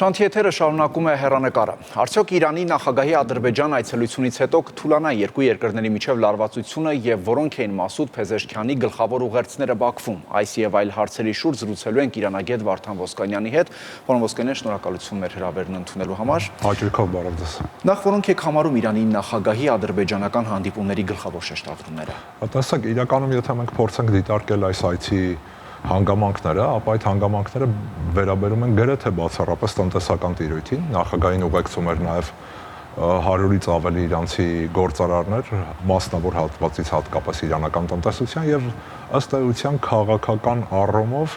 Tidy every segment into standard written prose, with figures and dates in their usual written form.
Շանթիեթերը շարունակում է հեռանկարը։ Արդյոք Իրանի նախագահի Ադրբեջան այցելությունից հետո կթուլանա երկու երկրների միջև լարվածությունը եւ որոնք էին Մասուդ Փեզեշքյանի գլխավոր ուղերձները Բաքվում։ Այս եւ այլ հարցերի շուրջ զրուցելու ենք իրանագետ Վարդան Ոսկանյանի հետ։ Պարոն Ոսկանյան, շնորհակալություն մեր հրավերն ընդունելու համար։ Հաճույքով բարև ձեզ։ Նախ որոնք եք համարում Իրանի նախագահի ադրբեջանական հանդիպումների գլխավոր շեշտադրումները։ Տեսեք, իրականում եթե մենք փորձենք դիտարկել այս այցի հանգամանքները, ապա այդ հանգամանքները վերաբերում են գրեթե բացառապես տնտեսական տիրույթին։ Նախագահին ուղեկցում էր նաև 100-ից ավելի իրանցի գործարարներ, մասնավոր հատվածից հատկապես իրանական տնտեսության եւ ըստ էության քաղաքական առումով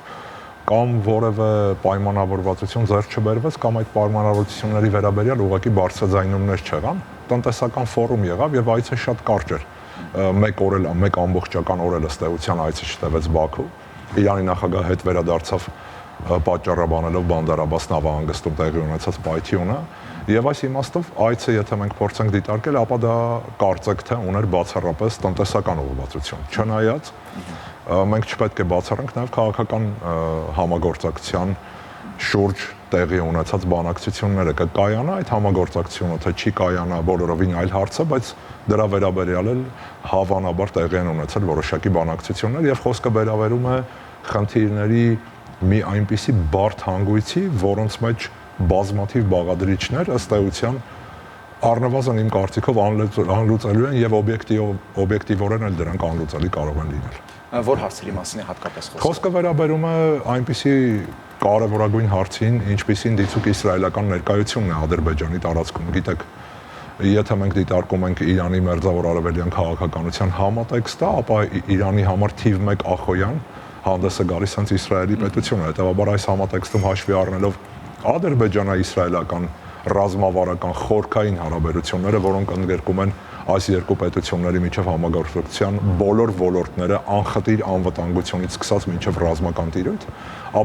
կամ որևէ պայմանավորվածություն ձեռք չբերվեց կամ այդ պայմանավորվածությունների վերաբերյալ ուղղակի բարձրաձայնումներ չեղան։ Տնտեսական ֆորում եղավ եւ այցը շատ կարճ էր։ Մեկ ամբողջական օր էլ ըստ էության այցը չտևեց Բաքու։ Իրանի նախագահը հետ վերադարձավ պատճառաբանելով Բանդար Աբբաս նավահանգստում տեղի ունեցած պայթյունը եւ այս իմաստով այցը եթե մենք փորձենք դիտարկել, ապա դա կարծեք թե ուներ բացառապես տնտեսական ուղղվածություն։ Չնայած մենք չպետք է բացառենք նաեւ քաղաքական համագործակցության շուրջ տեղի ունեցած բանակցությունները կկայանա, այդ համագործակցությունը թե չի կայանա բոլորովին այլ հարց է, բայց դրա վերաբերյալ էլ հավանաբար տեղի են ունեցել որոշակի բանակցություններ եւ խոսքը վերաբերում է խնդիրների մի այնպիսի բարդ հանգույցի, որոնց մեջ բազմաթիվ բաղադրիչներ ըստ էության առնվազն իմ կարծիքով անլուծելու են եւ օբյեկտիվորեն էլ դրանք անլուծելի կարող են լինել։ Որ հարցերի մասին է հատկապես խոսքը։ Խոսքը վերաբերում է այնպիսի կարևորագույն հարցին, ինչպիսին դիցուք իսրայելական ներկայությունն է Ադրբեջանի տարածքում։ Գիտեք, եթե մենք դիտարկում ենք Իրանի մերձավոր արևելյան քաղաքականության համատեքստը, ապա Իրանի համար թիվ 1 ախոյան հանդես է գալիս հենց Իսրայելի պետությունը։ Հետևաբար այս համատեքստում հաշվի առնելով ադրբեջանա-իսրայելական ռազմավարական խորքային հարաբերությունները, որոնք ընդգրկում են այս երկու պետությունների միջև համագործակցության բոլոր ոլորտները անխտիր անվտանգությունից սկսած մինչև ռազմական տիրույթ,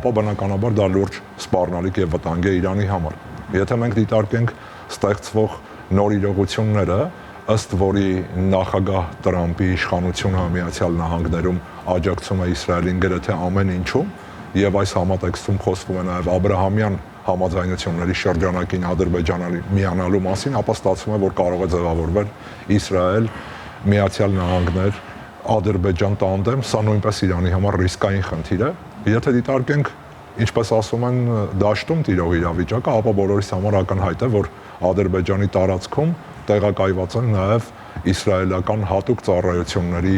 ապա բնականաբար դա լուրջ սպառնալիք եւ վտանգ է Իրանի համար։ Եթե մենք դիտարկենք ստեղծվող նոր իրողությունները, ըստ որի նախագահ Տրամպի իշխանությունը Միացյալ Նահանգներում աջակցում է Իսրայելին գրեթե ամեն ինչում եւ այս համատեքստում խոսվում է նաեւ Աբրահամյան համաձայնությունների շրջանակին Ադրբեջանի միանալու մասին, ապա ստացվում է, որ կարող է ձևավորվել Իսրայել, Միացյալ Նահանգներ, Ադրբեջան տանդեմ, սա նույնպես Իրանի համար ռիսկային խնդիր է։ Եթե դիտարկենք, ինչպես ասում են, դաշտում տիրող իրավիճակը, ապա բոլորիս համար ակնհայտ է, որ Ադրբեջանի տարածքում տեղակայված են նաև իսրայելական հատուկ ծառայությունների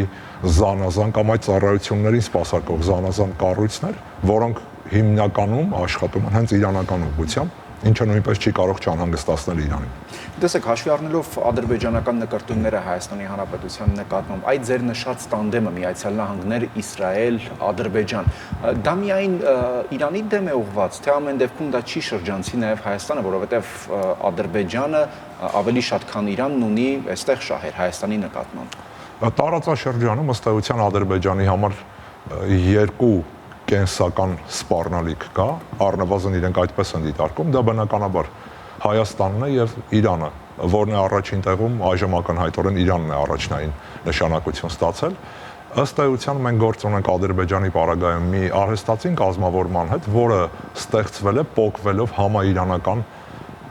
զանազան կամ այդ ծառայություններին սպասարկող զանազան կառույցներ, որոնք հիմնականում աշխատում են հենց իրանական ուղղությամբ, ինչը նույնպես չի կարող չանհանգստացնել Իրանին։ Տեսեք, հաշվի առնելով ադրբեջանական նկարտումները Հայաստանի Հանրապետության նկատմամբ, այդ ձեր նշած տանդեմը Միացյալ Նահանգներ, Իսրայել, Ադրբեջան, դա միայն Իրանի դեմ է ուղղված, թե ամեն դեպքում դա չի շրջանցի նաև Հայաստանը, որովհետև Ադրբեջանը ավելի շատ քան Իրանն ունի այստեղ շահեր Հայաստանի նկատմամբ։ Տարածաշրջանում ըստ էության Ադրբեջանի համար երկու կենսական սպառնալիք կա, առնվազն իրենք այդպես են դիտարկում, դա բնականաբար Հայաստանն է եւ Իրանը, որն է առաջին տեղում, այժմ ակնհայտորեն Իրանն է առաջնային նշանակություն ստացել։ Ըստ էության մենք գործ ունենք Ադրբեջանի պարագայում մի արհեստացին կազմավորման հետ, որը ստեղծվել է պոկվելով համաիրանական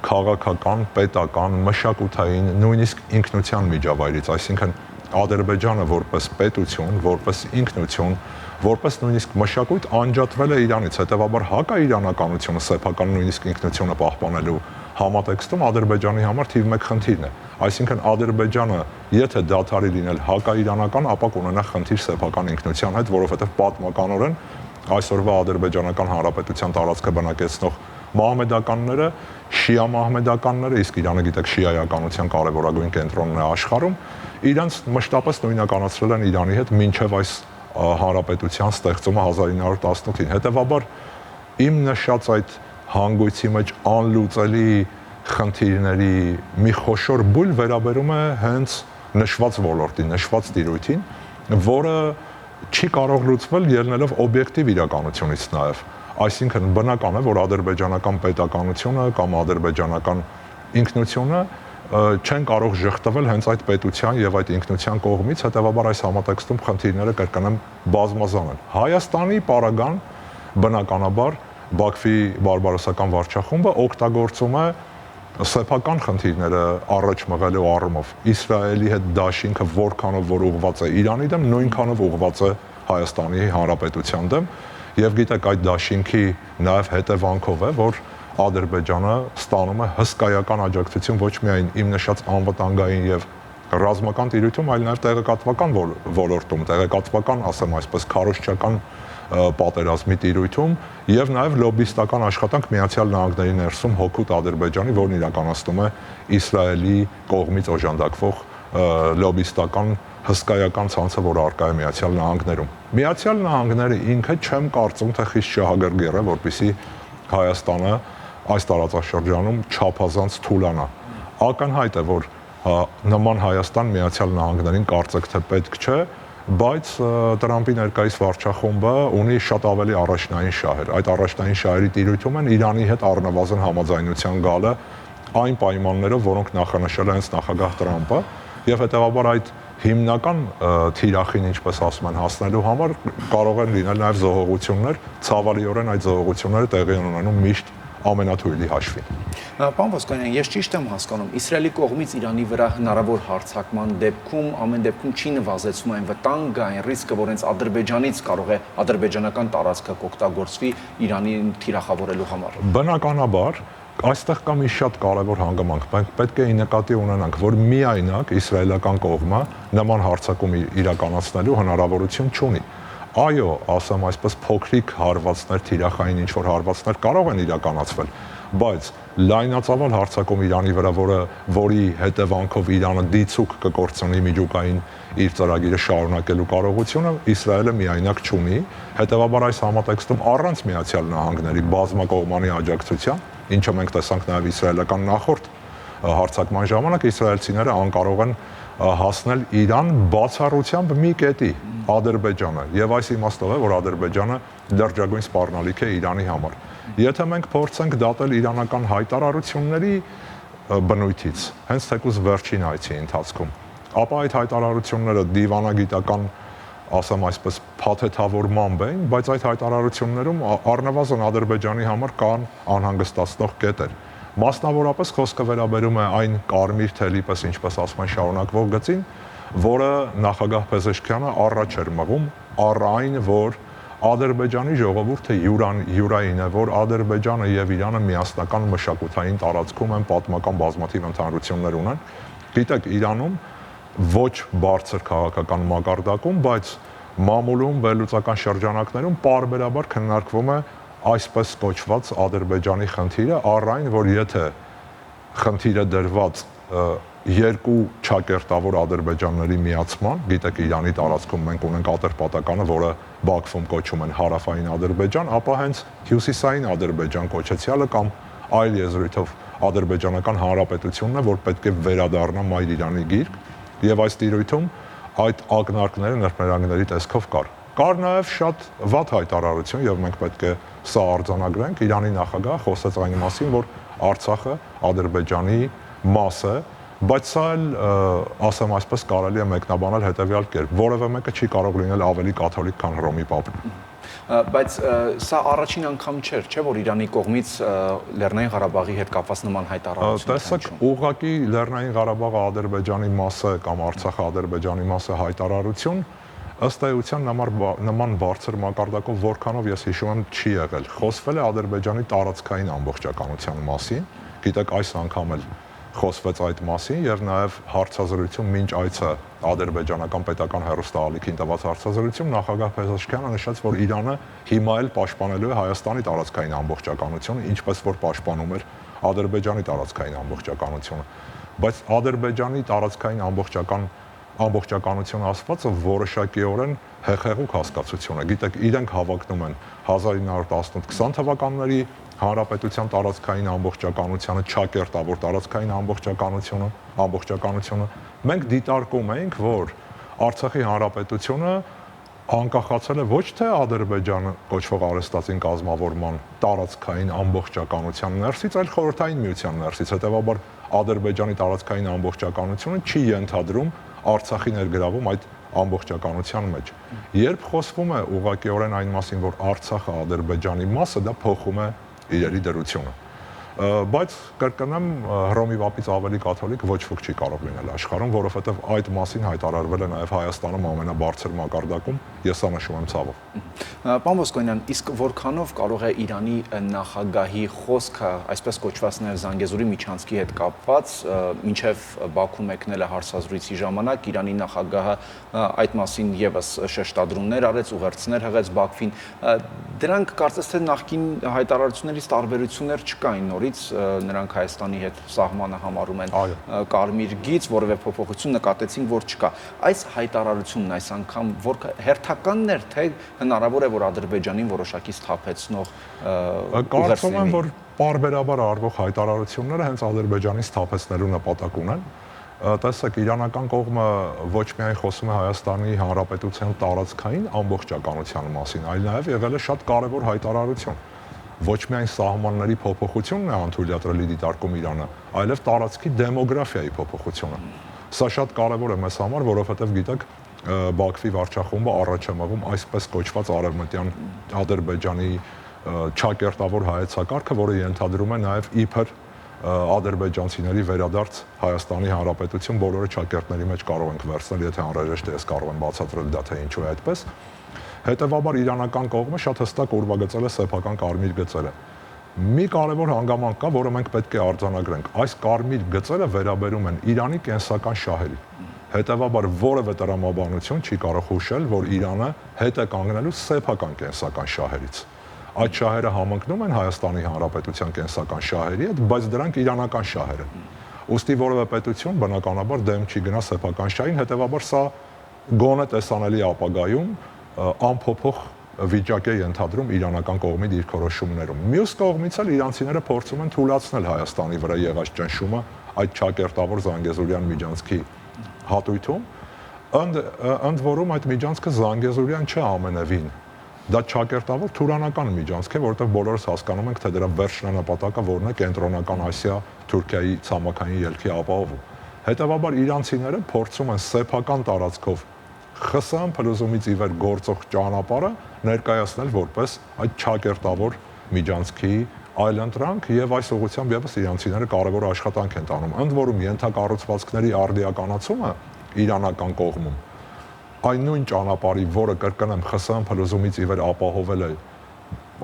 քաղաքական, պետական, մշակութային, նույնիսկ ինքնության միջավայրից, այսինքն Ադրբեջանը որպես պետություն, որպես ինքնություն, որպես նույնիսկ մշակույթ անջատվել է Իրանից, հետևաբար հակաիրանականությունը սեփական նույնիսկ ինքնությունը պահպանելու համատեքստում Ադրբեջանի համար թիվ 1 խնդիրն է։ Այսինքն Ադրբեջանը, եթե դադարի լինել հակաիրանական, ապա կունենա խնդիր սեփական ինքնության հետ, որովհետև պատմականորեն այսօրվա Ադրբեջանական Հանրապետության տարածքը բնակեցնող մահմեդականները, շիա մահմեդականները, իսկ Իրանը գիտեք շիայականության կարևորագույն կենտրոնն է աշխարհում, իրանց մշտապես նույնականացրել են Իրանի հետ մինչև այս հանրապետության ստեղծումը 1918-ին։ Հետևաբար իմ նշած այդ հանգույցի մեջ անլուծելի խնդիրների մի խոշոր բույլ վերաբերում է հենց նշված ոլորտին, նշված տիրույթին, որը չի կարող լուծվել ելնելով օբյեկտիվ իրականությունից նաև։ Այսինքն բնական է, որ ադրբեջանական պետականությունը կամ ադրբեջանական ինքնությունը չեն կարող ժխտվել հենց այդ պետության եւ այդ ինքնության կողմից, հետեւաբար այս համատեքստում խնդիրները կրկնեմ բազմազան են։ Հայաստանի պարագան բնականաբար Բաքվի բարբարոսական վարչախումբը օգտագործում է սեփական խնդիրները առաջ մղելու առումով Իսրայելի հետ դաշինքը որքանով որ ուղղված է Իրանի դեմ, նույնքանով ուղղված է Հայաստանի Հանրապետության դեմ, եւ գիտեք այդ դաշինքի նաեւ հետևանքով է, որ Ադրբեջանը ստանում է հսկայական աջակցություն ոչ միայն իմ նշած անվտանգային եւ ռազմական տիրույթում, այլ նաեւ տեղեկատվական ոլորտում, տեղեկատվական, ասեմ այսպես, քարոզչական պատերազմի տիրույթում եւ նաեւ լոբիստական աշխատանք Միացյալ Նահանգների ներսում հօգուտ Ադրբեջանի, որն իրականացնում է Իսրայելի կողմից օժանդակվող լոբիստական հսկայական ցանցը, որ արկա է Միացյալ Նահանգներում։ Միացյալ Նահանգները ինքը չեմ կարծում, թե խիստ շահագրգիռ է, որպեսզի Հայաստանը այս տարածաշրջանում չափազանց թուլանա։ Ակնհայտ է, որ նման Հայաստան Միացյալ Նահանգներին կարծեք թե պետք չէ, բայց Տրամպի ներկայիս վարչախումբը ունի շատ ավելի առաջնային շահեր։ Այդ առաջնային շահերի տիրույթում են Իրանի հետ առնվազն համաձայնության գալը այն պայմաններով, որոնք նախանշել է հենց նախագահ Տրամպը, եւ հետեւաբար այդ հիմնական թիրախին, ինչպես ասում են, հասնելու համար կարող են լինել նաեւ զոհողություններ, ցավալիորեն այդ զոհողությունները տեղի են ունենում միշտ ամենաթույլի հաշվին։ Պարոն Ոսկանյան, ես ճիշտ եմ հասկանում, Իսրայելի կողմից Իրանի վրա հնարավոր հարձակման դեպքում ամեն դեպքում չի նվազեցնում այն վտանգը, այն ռիսկը, որ հենց Ադրբեջանից կարող է ադրբեջանական տարածքը կօգտագործվի Իրանին թիրախավորելու համար։ Բնականաբար այստեղ կա մի շատ կարևոր հանգամանք, մենք պետք է նկատի ունենանք, որ միայնակ իսրայելական կողմը նման հարձակում իրականացնելու հնարավորություն չունի։ Այո, ասեմ այսպես, փոքրիկ հարվածներ, թիրախային ինչ-որ հարվածներ կարող են իրականացվել, բայց լայնածավալ հարձակում Իրանի վրա, որի հետևանքով Իրանը դիցուք կկործնի միջուկային իր ծրագիրը շարունակելու կարողությունը Իսրայելը միայնակ չունի, հետևաբար այս համատեքստում առանց Միացյալ Նահանգների բազմակողմանի աջակցության, ինչը մենք տեսանք նաև իսրայելական նախորդ հարձակման ժամանակ, իսրայելցիները անկարող են հասնել Իրան բացառությամբ մի կետի՝ Ադրբեջանը, եւ այս իմաստով է, որ Ադրբեջանը լրջագույն սպառնալիք է Իրանի համար։ Եթե մենք փորձենք դատել իրանական հայտարարությունների բնույթից, հենց թեկուզ վերջին այցի ընթացքում, ապա այդ հայտարարությունները դիվանագիտական, ասեմ այսպես, փաթեթավորմամբ էին, բայց այդ հայտարարություններում առնվազն Ադրբեջանի համար կան անհանգստացնող կետեր։ Մասնավորապես խոսքը վերաբերում է այն կարմիր թելի պես, ինչպես ասում են, շարունակվող գծին, որը նախագահ Փեզեշքյանը առաջ էր մղում առ այն, որ Ադրբեջանի ժողովուրդը յուրային է, որ Ադրբեջանը եւ Իրանը միասնական մշակութային տարածքում են, պատմական բազմաթիվ ընդհանրություններ ունեն։ Գիտեք, Իրանում ոչ բարձր քաղաքական մակարդակում, բայց մամուլում, վերլուծական շրջանակներում պարբերաբար քննարկվում է այսպես կոչված Ադրբեջանի խնդիրը, առ այն, որ եթե խնդիրը դրված երկու ճակերտավոր ադրբեջանների միացման, գիտեք, Իրանի տարածքում մենք ունենք Ատրպատականը, որը Բաքվում կոչում են Հարավային Ադրբեջան, ապա հենց Հյուսիսային Ադրբեջան կոչեցյալը կամ այլ եզրույթով Ադրբեջանական Հանրապետությունն է, որ պետք է վերադառնա Մայր Իրանի գիրկ, եւ այս տիրույթում այդ ակնարկները նրբերանգների տեսքով կար նաև շատ վատ հայտարարություն, եւ մենք պետք է սա արձանագրենք, Իրանի նախագահը խոսեց այն մասին, որ Արցախը Ադրբեջանի մաս է, բայց սա էլ, ասեմ այսպես, կարելի է մեկնաբանել հետեւյալ կերպ, որևէ մեկը չի կարող լինել ավելի կաթոլիկ, քան Հռոմի Պապը։ Բայց սա առաջին անգամ չէ, որ Իրանի կողմից Լեռնային Ղարաբաղի հետ կապված նման հայտարարություն։ Տեսեք, ուղղակի Լեռնային Ղարաբաղը Ադրբեջանի մաս է կամ Արցախը Ադրբեջանի մաս է հայտարարություն, ըստ էության նման բարձր մակարդակով որքանով ես հիշում եմ չի եղել։ Խոսվել է Ադրբեջանի տարածքային ամբողջականության մասին, գիտեք, այս անգամ էլ խոսվեց այդ մասին եւ նաեւ հարցազրույցում մինչ այցը ադրբեջանական պետական հեռուստաալիքին տված հարցազրույցում նախագահ Փեզեշքյանը նշեց, որ Իրանը հիմա էլ պաշտպանելու է Հայաստանի տարածքային ամբողջականությունը, ինչպես որ պաշտպանում էր Ադրբեջանի տարածքային ամբողջականությունը, բայց Ադրբեջանի տարածքային ամբողջականություն ասվածը որոշակիորեն հեղեղուկ հասկացություն է։ Գիտեք, իրենք հավակնում են 1918-20 թվականների հանրապետության տարածքային ամբողջականությունը, ճակերտավոր տարածքային ամբողջականությունը։ Մենք դիտարկում ենք, որ Արցախի հանրապետությունը անկախացել է ոչ թե Ադրբեջանը կոչվող արհեստածին կազմավորման տարածքային ամբողջականության ներսից, այլ Խորհրդային Միության ներսից։ Հետևաբար Ադրբեջանի տարածքային ամբողջականությունը չի ենթադրում Արցախի ներգրավում այդ ամբողջականության մեջ։ Երբ խոսվում է ուղղակիորեն այն մասին, որ Արցախը Ադրբեջանի մաս է, դա փոխում է իրերի դրությունը։ Բայց կրկնեմ, Հռոմի Պապից ավելի կաթոլիկ ոչ ոք չի կարող լինել աշխարհում, որովհետև այդ մասին հայտարարվել է նաև Հայաստանում ամենաբարձր մակարդակում, ես սա նշում եմ ցավով։ Պարոն Ոսկանյան, իսկ որքանով կարող է Իրանի նախագահի խոսքը, այսպես կոչվածներ Զանգեզուրի միջանցքի հետ կապված, մինչև Բաքու մեկնելը հարցազրույցի ժամանակ Իրանի նախագահը այդ մասին եւս շեշտադրումներ արեց, ուղերձներ հղեց Բաքվին, դրանք կարծես թե նախկին հայտարարություններից տարբերություններ չկային, նորից նրանք Հայաստանի հետ սահմանը համարում են կարմիր գիծ, որևէ փոփոխություն նկատեցինք, որ չկա։ Այս հայտարարությունն այս անգամ հերթականն էր, թե հնարավոր է, որ Ադրբեջանին որոշակի սթափեցնող կարծում եմ, որ պարբերաբար արվող հայտարարությունները հենց Ադրբեջանի սթափեցնելու նպատակ ունեն։ Տեսեք, իրանական կողմը ոչ միայն խոսում է Հայաստանի Հանրապետության տարածքային ամբողջականության մասին, այլ նաև եղել է շատ կարևոր հայտարարություն։ Ոչ միայն սահմանների փոփոխությունն է անդուրյատրելի դիտարկում Իրանը, այլև տարածքի դեմոգրաֆիայի փոփոխությունը։ Սա շատ կարևոր է մեզ համար, որովհետև գիտեք, Բաքվի վարչախումբը առաջ է մղում այսպես կոչված արևմտյան Ադրբեջանի չակերտավոր հայեցակարգը, որը ենթադրում է նաև իբր ադրբեջանցիների վերադարձ Հայաստանի Հանրապետություն, բոլորը չակերտների մեջ կարող ենք վերցնել, եթե անհրաժեշտ է, ես կարող եմ բացատրել դա թե ինչու է այդպես։ Հետևաբար իրանական կողմը շատ հստակ ուրվագծել է սեփական կարմիր գծերը։ Մի կարևոր հանգամանք կա, որը մենք պետք է արձանագրենք։ Այս կարմիր գծերը վերաբերում են Իրանի կենսական շահերի։ Հետևաբար որևէ տրամաբանություն չի կարող հուշել, որ Իրանը հետ է կանգնելու սեփական կենսական շահերից։ Այդ շահերը համընկնում են Հայաստանի Հանրապետության կենսական շահերի հետ, բայց դրանք իրանական շահեր են։ Ուստի որևէ պետություն բնականաբար դեմ չի գնա սեփական շահին, հետևաբար սա գոնե տեսանելի ապագայում անփոփոխ վիճակ է ենթադրում իրանական կողմի դիրքորոշումներում։ Մյուս կողմից էլ իրանցիները փորձում են թույլատրել Հայաստանի վրա եղած ճնշումը այդ չակերտավոր Զանգեզուրյան միջանցքի հատույթում, ընդ որում այդ միջանցքը Զանգեզուրյան չէ ամենևին։ Դա չակերտավոր թուրանական միջանցք է, որովհետև բոլորս հասկանում ենք, թե դրա վերջնանպատակը որն է կենտրոնական Ասիա Թուրքիայի ցամաքային ելքի ապահովում։ Հետևաբար իրանցիները փորձում են սեփական տարածքով ԽՍՀՄ փլուզումից ի վեր գործող ճանապարհը ներկայացնել որպես այդ չակերտավոր միջանցքի այլընտրանք եւ այս ուղղությամբ եւս իրանցիները կարևոր աշխատանք են տանում։ Ընդ որում ենթակառուցվածքների արդիականացումը իրանական կողմում այն նույն ճանապարհի, որը կրկնեմ ԽՍՀՄ փլուզումից ի վեր ապահովել է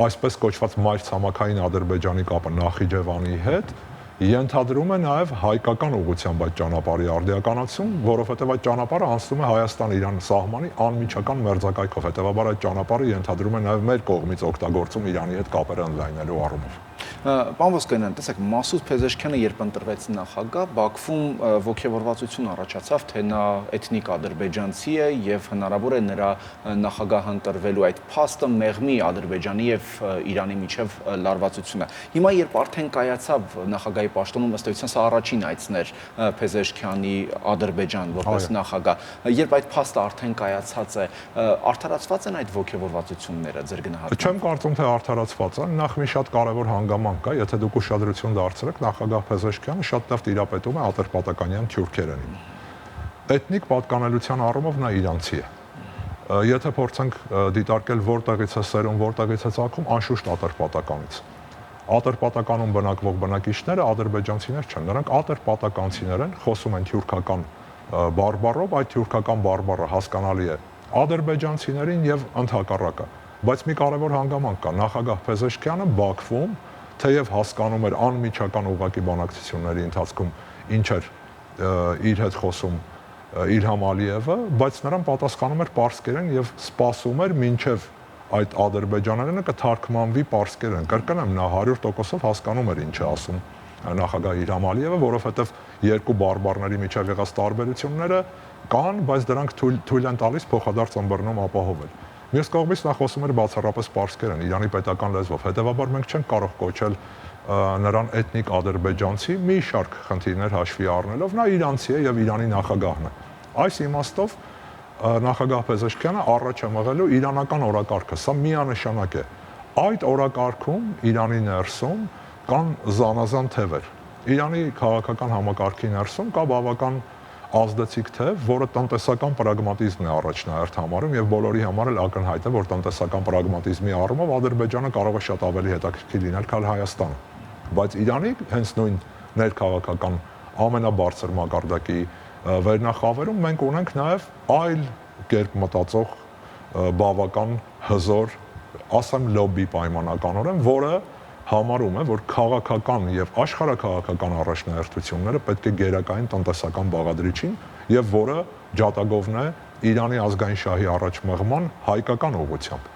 այսպես կոչված մայր ցամաքային Ադրբեջանի կապը Նախիջևանի հետ, ենթադրում է նաև հայկական ուղղությամբ այդ ճանապարհի արդիականացում, որովհետև այդ ճանապարհը անցնում է Հայաստան-Իրան սահմանի անմիջական մերձակայքով, հետևաբար այդ ճանապարհը ենթադրում է նաև մեր կողմից օգտագործում Իրանի հետ կապեր ընդլայնելու առումով։ Պարոն Ոսկանյան, տեսեք, Մասուդ Փեզեշքյանը երբ ընտրվեց նախագահ, Բաքվում ոգևորվածություն առաջացավ, թե նա էթնիկ ադրբեջանցի է եւ հնարավոր է նրա նախագահ ընտրվելու այդ փաստը մեղմի Ադրբեջանի եւ Իրանի միջև լարվածությունը։ Հիմա երբ արդեն կայացավ նախագահի պաշտոնում, ըստ էության սա առաջին այցն էր Փեզեշքյանի Ադրբեջան որպես նախագահ, երբ այդ փաստը արդեն կայացած է, արդարացված են այդ ոգևորվածությունները ձեր գնահատմամբ։ Չեմ կարծում, թե արդարացված են, նախ մի շատ կարևոր հանգամանք կա, եթե դուք ուշադրություն դարձրեք, նախագահ Փեզեշքյանը շատ լավ տիրապետում է Ատրպատականյան թյուրքերենին։ Էթնիկ պատկանելության առումով նա իրանցի է։ Եթե փորձենք դիտարկել որտեղից է սերուն, որտեղից է ծագում, անշուշտ Ատրպատականից։ Ատրպատականում բնակվող բնակիչները ադրբեջանցիներ չեն, նրանք ատրպատականցիներ են, խոսում են թյուրքական բարբառով, այդ թյուրքական բարբառը հասկանալի է ադրբեջանցիներին եւ ընդհակառակը։ Բայց մի կարևոր հանգամանք կա, նախագահ Փեզեշքյանը Բաքվում, թեև հասկանում էր անմիջական ուղղակի բանակցությունների ընթացքում ինչ էր իր հետ խոսում Իլհամ Ալիևը, բայց նրան պատասխանում էր պարսկերեն եւ սպասում էր մինչեւ այդ ադրբեջաներենը կթարգմանվի պարսկերեն։ Կրկնեմ, նա 100%-ով հասկանում էր ինչ է ասում նախագահ Իլհամ Ալիևը, որովհետեւ երկու բարբառների միջև եղած տարբերությունները կան, բայց դրանք թույլ են տալիս փոխադարձ ըմբռնում ապահովել։ Մյուս կողմից նա խոսում էր բացառապես պարսկերեն, Իրանի պետական լեզվով, հետևաբար մենք չենք կարող կոչել նրան էթնիկ ադրբեջանցի, մի շարք խնդիրներ հաշվի առնելով, նա իրանցի է եւ Իրանի նախագահն է։ Այս իմաստով նախագահ Փեզեշքյանը առաջ է մղելու իրանական օրակարգը, սա միանշանակ է։ Այդ օրակարգում Իրանի ներսում կան զանազան թևեր։ Իրանի քաղաքական համակարգի ներսում կա բավական ազդեցիկ թե, որը տնտեսական պրագմատիզմն է առաջնահերթ համարում եւ բոլորի համար էլ ակնհայտ է, որ տնտեսական պրագմատիզմի առումով Ադրբեջանը կարող է շատ ավելի հետաքրքիր լինել, քան Հայաստանը։ Բայց Իրանի հենց նույն ներքաղաքական ամենաբարձր մակարդակի վերնախավերում մենք ունենք նաեւ այլ կերպ մտածող բավական հզոր, ասեմ լոբի պայմանականորեն, որը համարում է, որ քաղաքական եւ աշխարհաքաղաքական առաջնահերթությունները պետք է գերակային տնտեսական բաղադրիչին եւ որը ջատագովն է Իրանի ազգային շահի առաջմղման հայկական ուղղությամբ։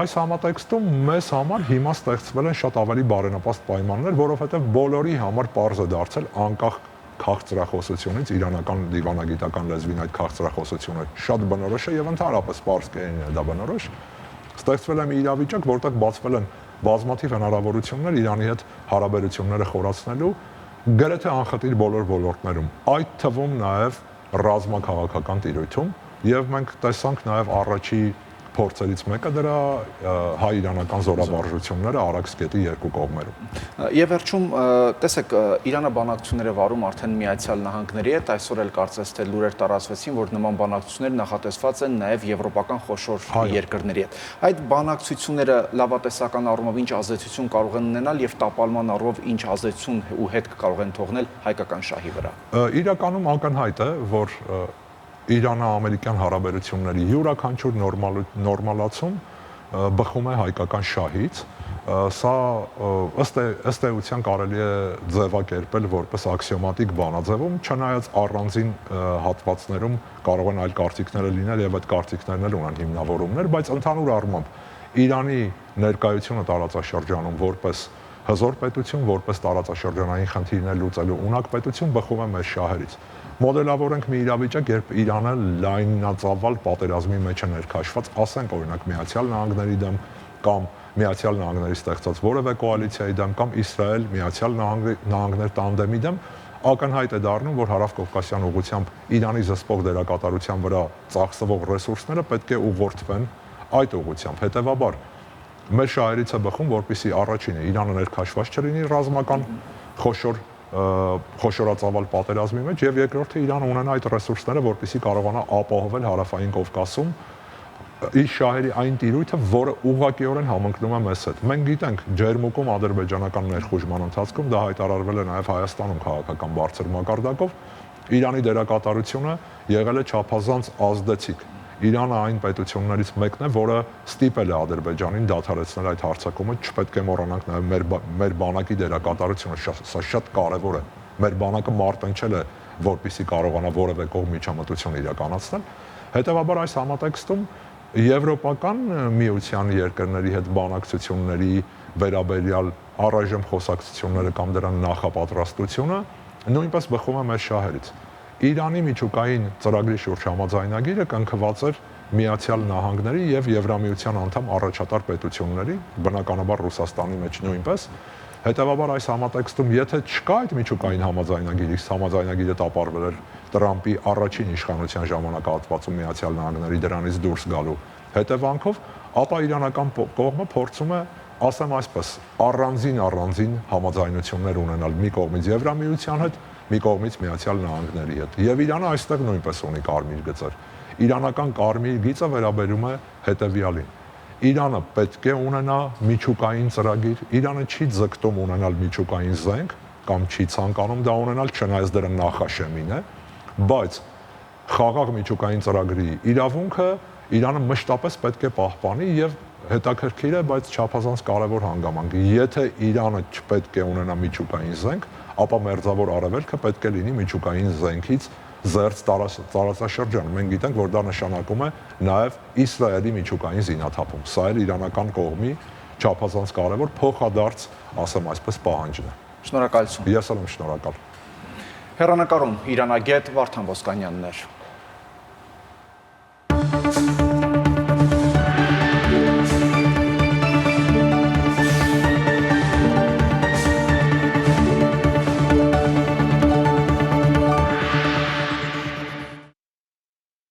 Այս համատեքստում մեզ համար հիմա ստեղծվել են շատ ավելի բարենպաստ պայմաններ, որովհետեւ բոլորի համար պարզ է դարձել անկախ քաղցրախոսությունից իրանական դիվանագիտական լեզվին այդ քաղցրախոսությունը շատ բնորոշ է եւ ընդհանրապես պարզ կերին է դա բնորոշ։ Ստեղծվել է մի իրավիճակ, որտեղ բացվել են բազմաթիվ հնարավորություններ Իրանի հետ հարաբերությունները խորացնելու գրեթե անխտիր բոլոր ոլորտներում, այդ թվում նաև ռազմաքաղաքական տիրույթում, եւ մենք տեսանք նաև առաջի փորձերից մեկը դրա հայ-իրանական զորավարժությունները Արաքսկետի երկու կողմերում։ Եվ վերջում տեսեք, Իրանը բանակցություններ է վարում արդեն Միացյալ Նահանգների հետ, այսօր էլ կարծես թե լուրեր տարածվեցին, որ նման բանակցություններ նախատեսված են նաև եվրոպական խոշոր երկրների հետ։ Այդ բանակցությունները լավատեսական առումով ինչ ազդեցություն կարող են ունենալ եւ տապալման առումով ինչ ազդեցություն ու հետ կարող են թողնել հայկական շահի վրա։ Իրականում ակնհայտ է, որ Իրано-ամերիկյան հարաբերությունների յուրաքանչյուր նորմալացում բխում է հայկական շահից, սա ըստ էության կարելի է ձևակերպել որպես աքսիոմատիկ բանաձևում, չնայած առանձին հատվածներում կարող են այլ կարծիքներ լինել եւ այդ կարծիքներն էլ ունեն հիմնավորումներ, բայց ընդհանուր առմամբ Իրանի ներկայությունը տարածաշրջանում որպես հզոր պետություն, որպես տարածաշրջանային խնդիրներ լուծելու ունակ պետություն բխում է մեր շահերից։ Մոդելավորենք մի իրավիճակ, երբ Իրանը լայնածավալ պատերազմի մեջ է ներքաշված, ասենք օրինակ Միացյալ Նահանգների դեմ կամ Միացյալ Նահանգների ստեղծած որևէ կոալիցիայի դեմ կամ Իսրայել Միացյալ Նահանգներ տանդեմի դեմ, ակնհայտ է դառնում, որ Հարավկովկասյան ուղղությամբ Իրանի զսպող դերակատարության վրա ծախսվող ռեսուրսները պետք է ուղղորդվեն այդ ուղղությամբ։ Հետևաբար մեր շահերից է բխում, որպեսզի առաջինը Իրանը ներքաշված չլինի ռազմական խոշորածավալ պատերազմի մեջ եւ երկրորդը Իրանը ունենա այդ ռեսուրսները, որպեսզի կարողանա ապահովել Հարավային Կովկասում իր շահերի այն տիրույթը, որը ուղղակիորեն համընկնում է մեզ հետ։ Մենք գիտենք, Ջերմուկում ադրբեջանական ներխուժման ընթացքում դա հայտարարվել է նաեւ Հայաստանում քաղաքական բարձր մակարդակով, Իրանի դերակատարությունը եղել է չափազանց ազդեցիկ։ Իրանը այն պետություններից մեկն է, որը ստիպել է Ադրբեջանին դադարեցնել այդ հարձակումը, չպետք է մոռանանք նաև մեր բանակի դերակատարությունը, սա շատ կարևոր է։ Մեր բանակը մարտնչել է, որպեսզի կարողանա որևէ կողմ միջամտություն իրականացնել։ Հետևաբար այս համատեքստում եվրոպական միության երկրների հետ բանակցությունների վերաբերյալ առայժմ խոսակցությունները կամ դրան նախապատրաստությունը նույնպես բխում է մեր շահերից։ Իրանի միջուկային ծրագրի շուրջ համաձայնագիրը կնքված էր Միացյալ Նահանգների եւ Եվրամիության անդամ առաջատար պետությունների, բնականաբար Ռուսաստանի մեջ նույնպես։ Հետևաբար այս համատեքստում, եթե չկա այդ միջուկային համաձայնագիր, համաձայնագիրը տապալվել էր Տրամպի առաջին իշխանության ժամանակահատվածում Միացյալ Նահանգների դրանից դուրս գալու հետևանքով, ապա իրանական կողմը փորձում է, ասեմ այսպես, առանձին համաձայնություններ ունենալ մի կողմից Եվրամիության հետ, մի կողմից Միացյալ Նահանգների հետ։ Եվ Իրանը այստեղ նույնպես ունի կարմիր գծեր։ Իրանական կարմիր գիծը վերաբերում է հետևյալին։ Իրանը պետք է ունենա միջուկային ծրագիր, Իրանը չի ձգտում ունենալ միջուկային զենք կամ չի ցանկանում դա ունենալ, չնայած դրա նախաշեմին է, բայց խաղաղ միջուկային ծրագրի իրավունքը Իրանը մշտապես պետք է պահպանի եւ հետաքրքիր է, բայց չափազանց կարևոր հանգամանք։ Եթե Իրանը չպետք է ունենա միջուկային զենք, ապա մերձավոր արևելքը պետք է լինի միջուկային զենքից զերծ տարածաշրջան։ Մենք գիտենք, որ դա նշանակում է նաև Իսրայելի միջուկային զինաթափում։ Սա էլ իրանական կողմի չափազանց կարևոր փոխադարձ, ասեմ այսպես, պահանջն է։ Շնորհակալություն։ Ես էլ եմ շնորհակալ։ Հեռանկարում իրանագետ Վարդան Ոսկանյանն էր։